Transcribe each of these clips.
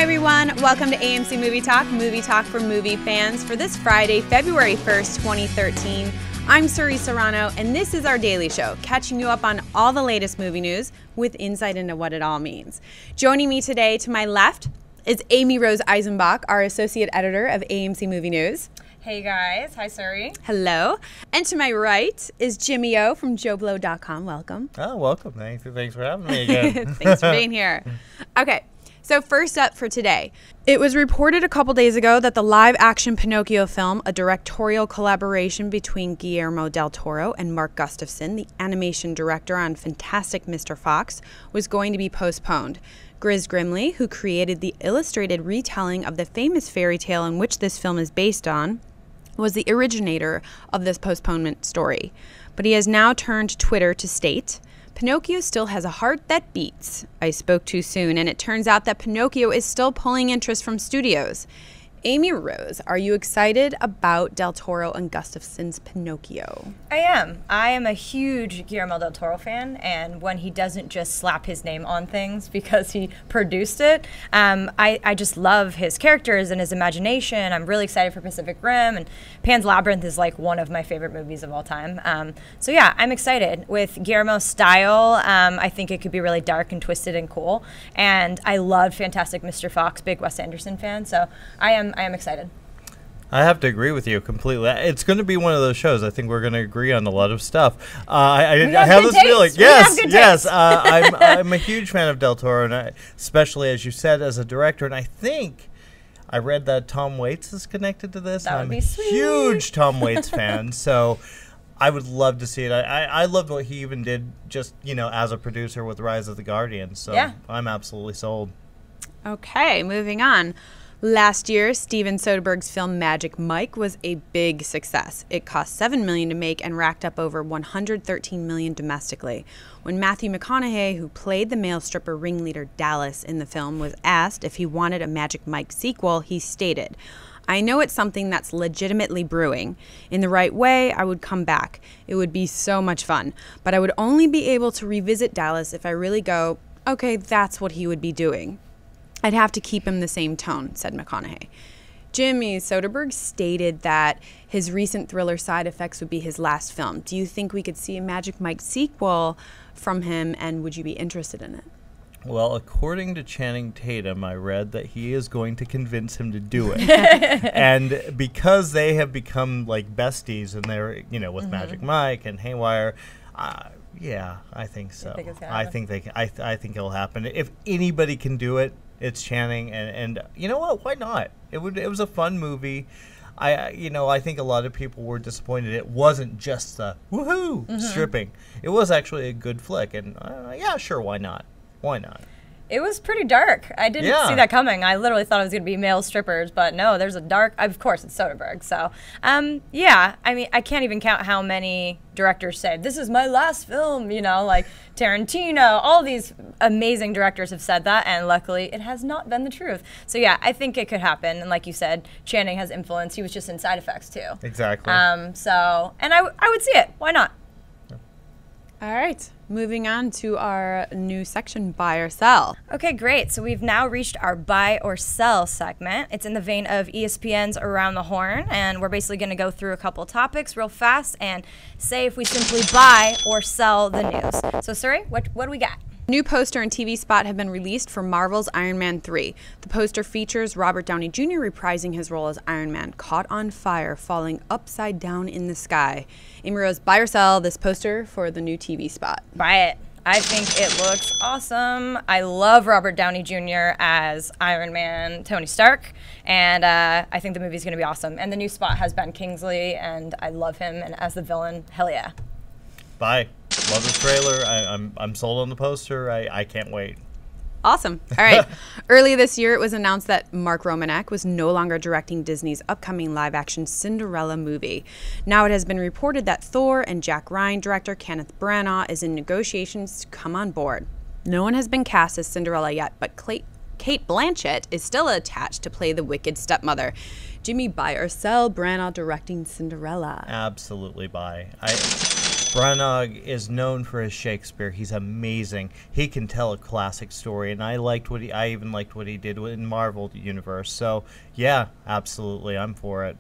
Hi everyone, welcome to AMC Movie Talk for movie fans for this Friday, February 1st, 2013. I'm Suri Serrano, and this is our daily show, catching you up on all the latest movie news with insight into what it all means. Joining me today to my left is Amirose Eisenbach, our Associate Editor of AMC Movie News. Hey guys, hi Suri. Hello. And to my right is Jimmy O from JoBlo.com. Welcome. Oh, welcome. Thanks for having me again. Thanks for being here. Okay. So first up for today, it was reported a couple days ago that the live-action Pinocchio film, a directorial collaboration between Guillermo del Toro and Mark Gustafson, the animation director on Fantastic Mr. Fox, was going to be postponed. Grizz Grimley, who created the illustrated retelling of the famous fairy tale in which this film is based on, was the originator of this postponement story. But he has now turned to Twitter to state, Pinocchio still has a heart that beats. I spoke too soon, and it turns out that Pinocchio is still pulling interest from studios. Amirose, are you excited about Del Toro and Gustafson's Pinocchio? I am. I am a huge Guillermo del Toro fan, and when he doesn't just slap his name on things because he produced it, I just love his characters and his imagination. I'm really excited for Pacific Rim, and Pan's Labyrinth is like one of my favorite movies of all time. So yeah, I'm excited. With Guillermo's style, I think it could be really dark and twisted and cool, and I love Fantastic Mr. Fox, big Wes Anderson fan, so I am excited. I have to agree with you completely. It's going to be one of those shows. I think we're going to agree on a lot of stuff. I have this feeling. Yes. I'm a huge fan of Del Toro, and especially, as you said, as a director. And I think I read that Tom Waits is connected to this. That would be sweet. I'm a huge Tom Waits fan, so I would love to see it. I loved what he even did just, as a producer with Rise of the Guardians. So yeah. I'm absolutely sold. Okay, moving on. Last year, Steven Soderbergh's film Magic Mike was a big success. It cost $7 million to make and racked up over $113 million domestically. When Matthew McConaughey, who played the male stripper ringleader Dallas in the film, was asked if he wanted a Magic Mike sequel, he stated, I know it's something that's legitimately brewing. In the right way, I would come back. It would be so much fun. But I would only be able to revisit Dallas if I really go, okay, that's what he would be doing. I'd have to keep him the same tone, said McConaughey. Jimmy Soderbergh stated that his recent thriller Side Effects would be his last film. Do you think we could see a Magic Mike sequel from him, and would you be interested in it? Well, according to Channing Tatum, I read that he is going to convince him to do it. And because they have become like besties, and they're, with Magic Mike and Haywire, yeah, I think so. I think it'll happen. If anybody can do it, it's Channing, and you know what? Why not? It was a fun movie. I think a lot of people were disappointed. It wasn't just the woohoo stripping. It was actually a good flick, and yeah, sure, why not? Why not? It was pretty dark. I didn't see that coming. I literally thought it was going to be male strippers, but no, there's a dark, of course, it's Soderbergh. So, yeah, I mean, I can't even count how many directors say, this is my last film, like Tarantino. All these amazing directors have said that, and luckily it has not been the truth. So, yeah, I think it could happen. And like you said, Channing has influence. He was just in Side Effects, too. Exactly. So, and I would see it. Why not? All right, moving on to our new section, Buy or Sell. Okay, great. So we've now reached our Buy or Sell segment. It's in the vein of ESPN's Around the Horn, and we're basically going to go through a couple topics real fast and say if we simply buy or sell the news. So, Suri, what do we got? New poster and TV spot have been released for Marvel's Iron Man 3. The poster features Robert Downey Jr. reprising his role as Iron Man, caught on fire, falling upside down in the sky. Amirose, buy or sell this poster for the new TV spot? Buy it. I think it looks awesome. I love Robert Downey Jr. as Iron Man, Tony Stark, and I think the movie's going to be awesome. And the new spot has Ben Kingsley, and I love him, and as the villain, hell yeah. Bye. Love the trailer. I'm sold on the poster. I can't wait. Awesome. All right. Earlier this year, it was announced that Mark Romanek was no longer directing Disney's upcoming live-action Cinderella movie. Now it has been reported that Thor and Jack Ryan director Kenneth Branagh is in negotiations to come on board. No one has been cast as Cinderella yet, but Kate Blanchett is still attached to play the wicked stepmother. Jimmy, buy or sell Branagh directing Cinderella? Absolutely buy. Branagh is known for his Shakespeare. He's amazing. He can tell a classic story, and I even liked what he did in Marvel Universe. So yeah, absolutely, I'm for it.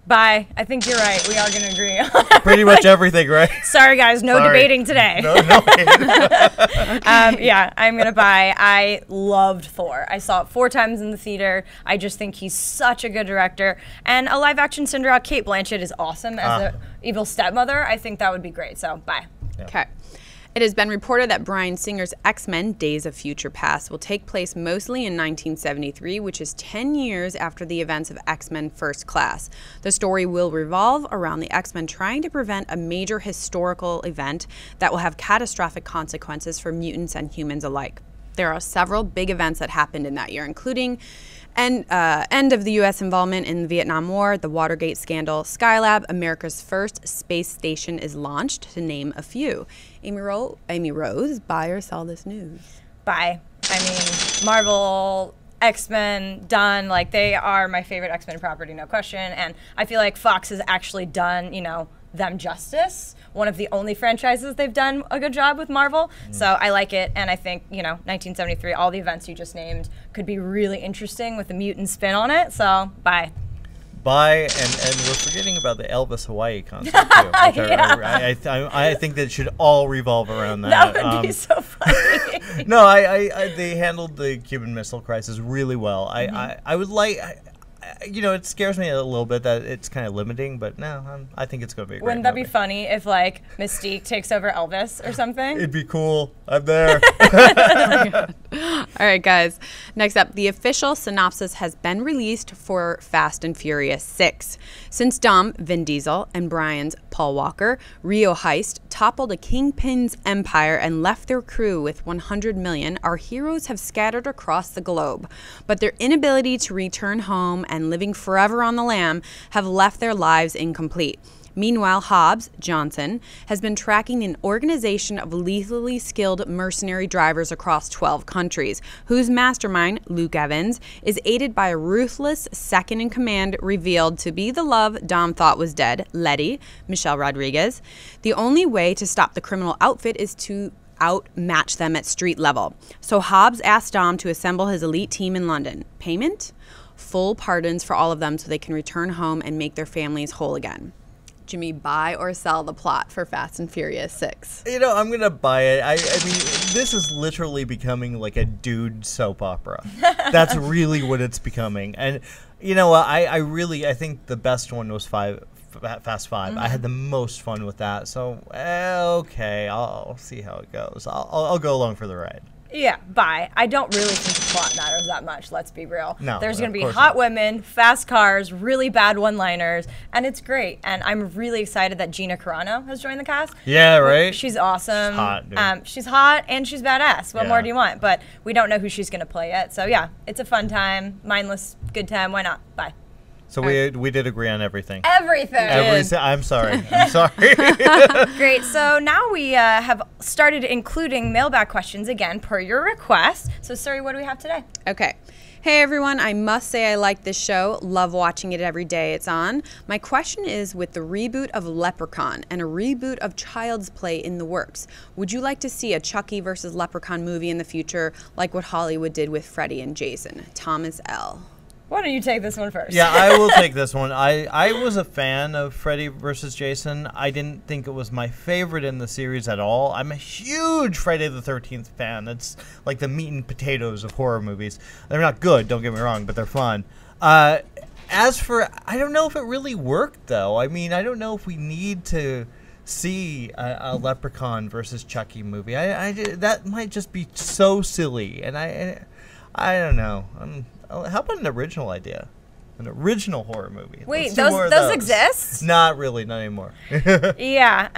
Bye. I think you're right. We are going to agree. Pretty much everything, right? Sorry, guys. No debating today. No. Yeah, I'm going to buy. I loved Thor. I saw it 4 times in the theater. I just think he's such a good director. And a live-action Cinderella, Kate Blanchett is awesome as the evil stepmother. I think that would be great. So, bye. Okay. It has been reported that Bryan Singer's X-Men Days of Future Past will take place mostly in 1973, which is 10 years after the events of X-Men First Class. The story will revolve around the X-Men trying to prevent a major historical event that will have catastrophic consequences for mutants and humans alike. There are several big events that happened in that year, including end of the U.S. involvement in the Vietnam War, the Watergate scandal, Skylab, America's first space station is launched, to name a few. Amy Rose, buy or sell this news? Buy. I mean, Marvel, X-Men, done. Like, they are my favorite X-Men property, no question. And I feel like Fox has actually done, them justice. One of the only franchises they've done a good job with Marvel. So I like it, and I think, 1973, all the events you just named could be really interesting with a mutant spin on it. So bye. Bye, and we're forgetting about the Elvis Hawaii concert too. I think that it should all revolve around that. That would be so funny. No, they handled the Cuban Missile Crisis really well. I would like. It scares me a little bit that it's kind of limiting, but no, I think it's going to be a great Wouldn't that movie. be funny if, like, Mystique takes over Elvis or something? It'd be cool. I'm there. All right, guys. Next up, the official synopsis has been released for Fast and Furious 6. Since Dom, Vin Diesel, and Brian's Paul Walker, Rio Heist toppled a kingpin's empire and left their crew with 100 million, our heroes have scattered across the globe. But their inability to return home and living forever on the lam have left their lives incomplete. Meanwhile, Hobbs, Johnson, has been tracking an organization of lethally skilled mercenary drivers across 12 countries, whose mastermind, Luke Evans, is aided by a ruthless second-in-command revealed to be the love Dom thought was dead, Letty, Michelle Rodriguez. The only way to stop the criminal outfit is to outmatch them at street level. So Hobbs asked Dom to assemble his elite team in London. Payment? Full pardons for all of them so they can return home and make their families whole again. Jimmy, buy or sell the plot for Fast and Furious 6? I'm going to buy it. I mean, this is literally becoming like a dude soap opera. That's really what it's becoming. And, I think the best one was Fast 5. I had the most fun with that. So, okay, I'll see how it goes. I'll go along for the ride. Yeah, bye. I don't really think the plot matters that much, let's be real. No, there's going to be course hot not. women, fast cars, really bad one-liners, and it's great. And I'm really excited that Gina Carano has joined the cast. Yeah, right? She's awesome. She's hot, dude. She's hot and she's badass. What Yeah. more do you want? But we don't know who she's going to play yet. So yeah, it's a fun time, mindless, good time. Why not? Bye. So we did agree on everything. Everything. I'm sorry. I'm sorry. Great. So now we have started including mailbag questions again per your request. So, Suri, what do we have today? Okay. Hey everyone, I must say I like this show. Love watching it every day it's on. My question is, with the reboot of Leprechaun and a reboot of Child's Play in the works, would you like to see a Chucky versus Leprechaun movie in the future, like what Hollywood did with Freddy and Jason? Thomas L. Why don't you take this one first? Yeah, I will take this one. I was a fan of Freddy vs. Jason. I didn't think it was my favorite in the series at all. I'm a huge Friday the 13th fan. It's like the meat and potatoes of horror movies. They're not good, don't get me wrong, but they're fun. As for, I don't know if it really worked, though. I mean, I don't know if we need to see a Leprechaun versus Chucky movie. That might just be so silly, and I don't know. How about an original idea? An original horror movie. Wait, Let's do more of those exist? Not really, not anymore. Yeah.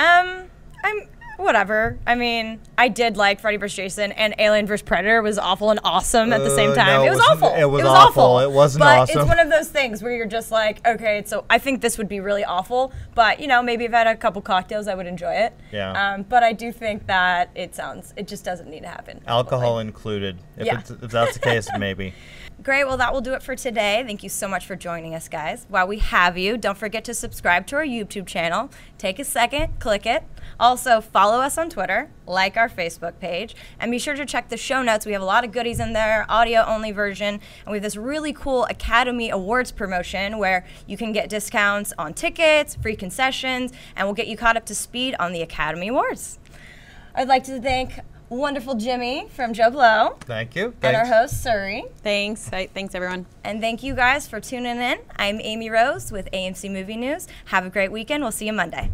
whatever. I mean, I did like Freddy vs. Jason, and Alien vs. Predator was awful and awesome at the same time. No, it was awful. It was awful. It wasn't but awesome. It's one of those things where you're just like, okay, so I think this would be really awful, but, you know, maybe if I had a couple cocktails, I would enjoy it. Yeah. But I do think that it just doesn't need to happen. Alcohol included. If that's the case, maybe. Great. Well, that will do it for today. Thank you so much for joining us, guys. While we have you, don't forget to subscribe to our YouTube channel. Take a second, click it. Also, follow us on Twitter, like our Facebook page, and be sure to check the show notes. We have a lot of goodies in there, audio-only version, and we have this really cool Academy Awards promotion where you can get discounts on tickets, free concessions, and we'll get you caught up to speed on the Academy Awards. I'd like to thank wonderful Jimmy from Joe Blow. Thank you. And our host, Suri. Thanks. Thanks, everyone. And thank you guys for tuning in. I'm Amy Rose with AMC Movie News. Have a great weekend. We'll see you Monday.